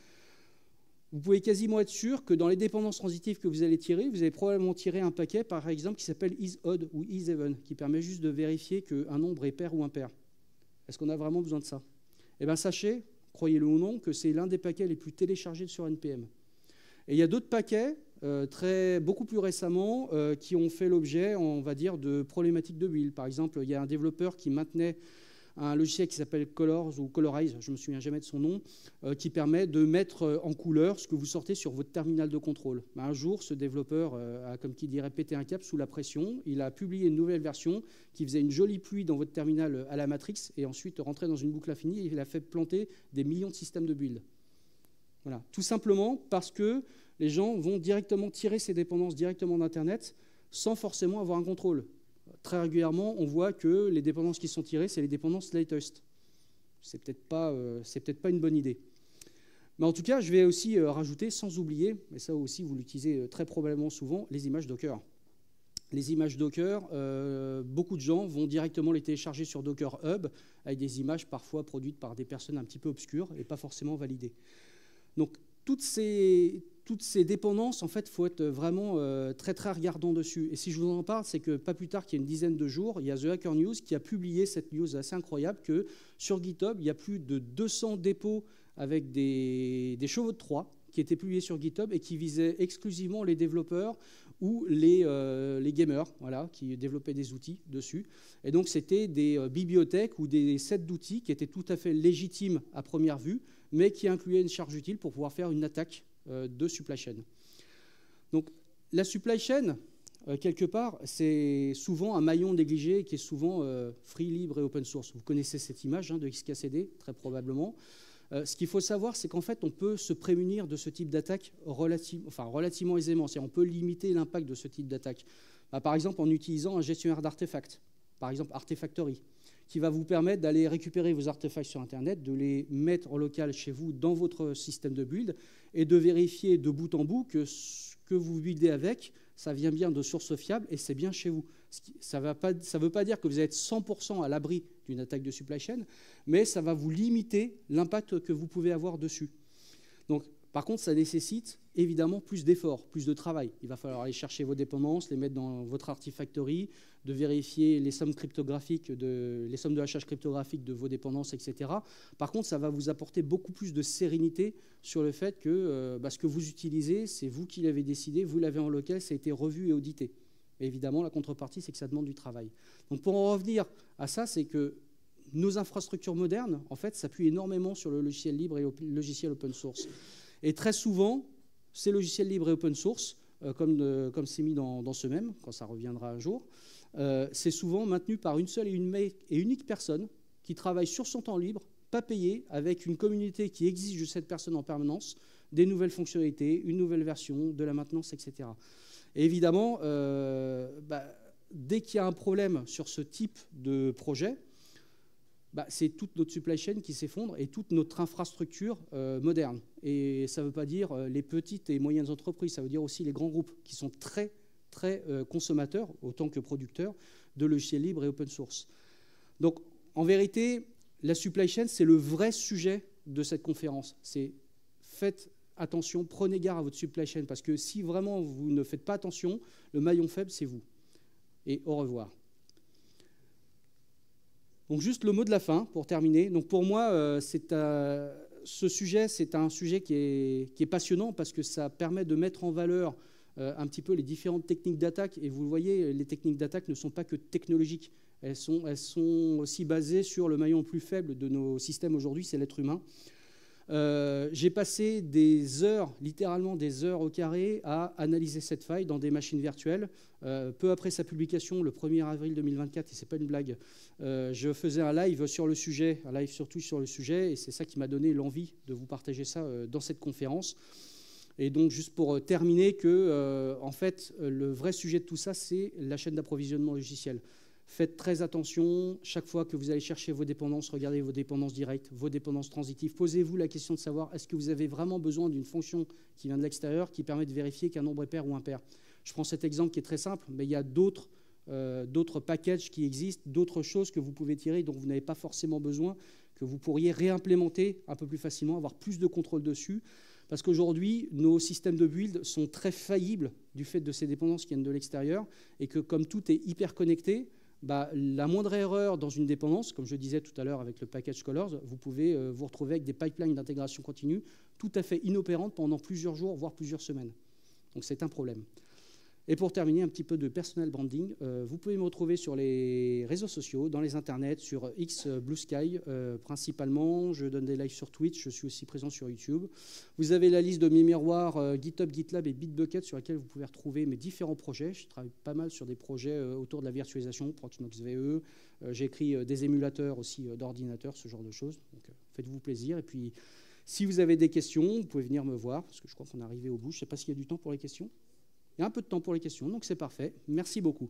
S1: vous pouvez quasiment être sûr que dans les dépendances transitives que vous allez tirer, vous allez probablement tirer un paquet, par exemple, qui s'appelle isOdd ou isEven, qui permet juste de vérifier qu'un nombre est pair ou impair. Est-ce qu'on a vraiment besoin de ça? Eh bien, sachez, croyez-le ou non, que c'est l'un des paquets les plus téléchargés sur npm. Et il y a d'autres paquets, beaucoup plus récemment, qui ont fait l'objet, on va dire, de problématiques de build. Par exemple, il y a un développeur qui maintenait un logiciel qui s'appelle Colors ou Colorize, je ne me souviens jamais de son nom, qui permet de mettre en couleur ce que vous sortez sur votre terminal de contrôle. Un jour, ce développeur a, comme qui dirait, pété un câble sous la pression. Il a publié une nouvelle version qui faisait une jolie pluie dans votre terminal à la Matrix et ensuite rentrait dans une boucle infinie et il a fait planter des millions de systèmes de build. Voilà. Tout simplement parce que les gens vont directement tirer ces dépendances directement d'Internet sans forcément avoir un contrôle. Très régulièrement, on voit que les dépendances qui sont tirées, c'est les dépendances latest. C'est peut-être pas une bonne idée. Mais en tout cas, je vais aussi rajouter, sans oublier, mais ça aussi vous l'utilisez très probablement souvent, les images Docker. Les images Docker, beaucoup de gens vont directement les télécharger sur Docker Hub avec des images parfois produites par des personnes un petit peu obscures et pas forcément validées. Donc, toutes ces dépendances, en fait, il faut être vraiment très, très regardant dessus. Et si je vous en parle, c'est que pas plus tard qu'il y a une dizaine de jours, il y a The Hacker News qui a publié cette news assez incroyable que sur GitHub, il y a plus de 200 dépôts avec des chevaux de Troie qui étaient publiés sur GitHub et qui visaient exclusivement les développeurs ou les gamers, voilà, qui développaient des outils dessus. Et donc, c'était des bibliothèques ou des sets d'outils qui étaient tout à fait légitimes à première vue, mais qui incluaient une charge utile pour pouvoir faire une attaque de supply chain. Donc, la supply chain, quelque part, c'est souvent un maillon négligé qui est souvent free, libre et open source. Vous connaissez cette image de XKCD, très probablement. Ce qu'il faut savoir, c'est qu'en fait, on peut se prémunir de ce type d'attaque relativement aisément. On peut limiter l'impact de ce type d'attaque. Par exemple, en utilisant un gestionnaire d'artefacts, par exemple Artifactory, qui va vous permettre d'aller récupérer vos artefacts sur Internet, de les mettre en local chez vous dans votre système de build et de vérifier de bout en bout que ce que vous buildez avec, ça vient bien de sources fiables et c'est bien chez vous. Ça ne veut pas dire que vous êtes 100% à l'abri d'une attaque de supply chain, mais ça va vous limiter l'impact que vous pouvez avoir dessus. Donc, par contre, ça nécessite évidemment plus d'efforts, plus de travail. Il va falloir aller chercher vos dépendances, les mettre dans votre Artifactory, de vérifier les sommes cryptographiques, les sommes de hachage cryptographique de vos dépendances, etc. Par contre, ça va vous apporter beaucoup plus de sérénité sur le fait que ce que vous utilisez, c'est vous qui l'avez décidé, vous l'avez en local, ça a été revu et audité. Et évidemment, la contrepartie, c'est que ça demande du travail. Donc, pour en revenir à ça, c'est que nos infrastructures modernes, en fait, s'appuient énormément sur le logiciel libre et le logiciel open source. Et très souvent, ces logiciels libres et open source, comme c'est mis dans ce même, quand ça reviendra un jour, c'est souvent maintenu par une seule et unique personne qui travaille sur son temps libre, pas payé, avec une communauté qui exige de cette personne en permanence des nouvelles fonctionnalités, une nouvelle version, de la maintenance, etc. Et évidemment, dès qu'il y a un problème sur ce type de projet, c'est toute notre supply chain qui s'effondre et toute notre infrastructure moderne. Et ça ne veut pas dire les petites et moyennes entreprises, ça veut dire aussi les grands groupes qui sont très, très consommateurs, autant que producteurs, de logiciels libres et open source. Donc, en vérité, la supply chain, c'est le vrai sujet de cette conférence. C'est faites attention, prenez garde à votre supply chain, parce que si vraiment vous ne faites pas attention, le maillon faible, c'est vous. Et au revoir. Donc juste le mot de la fin pour terminer. Donc pour moi, ce sujet, c'est un sujet qui est passionnant parce que ça permet de mettre en valeur un petit peu les différentes techniques d'attaque. Et vous le voyez, les techniques d'attaque ne sont pas que technologiques. Elles sont aussi basées sur le maillon le plus faible de nos systèmes aujourd'hui, c'est l'être humain. J'ai passé des heures, littéralement des heures au carré, à analyser cette faille dans des machines virtuelles. Peu après sa publication, le 1er avril 2024, et ce n'est pas une blague, je faisais un live sur le sujet, un live surtout sur le sujet, et c'est ça qui m'a donné l'envie de vous partager ça dans cette conférence. Et donc, juste pour terminer, en fait, le vrai sujet de tout ça, c'est la chaîne d'approvisionnement logiciel. Faites très attention, chaque fois que vous allez chercher vos dépendances, regardez vos dépendances directes, vos dépendances transitives. Posez-vous la question de savoir est-ce que vous avez vraiment besoin d'une fonction qui vient de l'extérieur qui permet de vérifier qu'un nombre est pair ou impair. Je prends cet exemple qui est très simple, mais il y a d'autres packages qui existent, d'autres choses que vous pouvez tirer dont vous n'avez pas forcément besoin, que vous pourriez réimplémenter un peu plus facilement, avoir plus de contrôle dessus. Parce qu'aujourd'hui, nos systèmes de build sont très faillibles du fait de ces dépendances qui viennent de l'extérieur et que comme tout est hyper connecté, la moindre erreur dans une dépendance, comme je disais tout à l'heure avec le package Colors, vous pouvez vous retrouver avec des pipelines d'intégration continue tout à fait inopérantes pendant plusieurs jours, voire plusieurs semaines. Donc c'est un problème. Et pour terminer, un petit peu de personal branding. Vous pouvez me retrouver sur les réseaux sociaux, dans les internets, sur X, Blue Sky principalement. Je donne des lives sur Twitch, je suis aussi présent sur YouTube. Vous avez la liste de mes miroirs GitHub, GitLab et Bitbucket sur laquelle vous pouvez retrouver mes différents projets. Je travaille pas mal sur des projets autour de la virtualisation, Proxmox VE. J'écris des émulateurs aussi d'ordinateurs, ce genre de choses. Donc faites-vous plaisir. Et puis, si vous avez des questions, vous pouvez venir me voir, parce que je crois qu'on est arrivé au bout. Je ne sais pas s'il y a du temps pour les questions. Il y a un peu de temps pour les questions, donc c'est parfait. Merci beaucoup.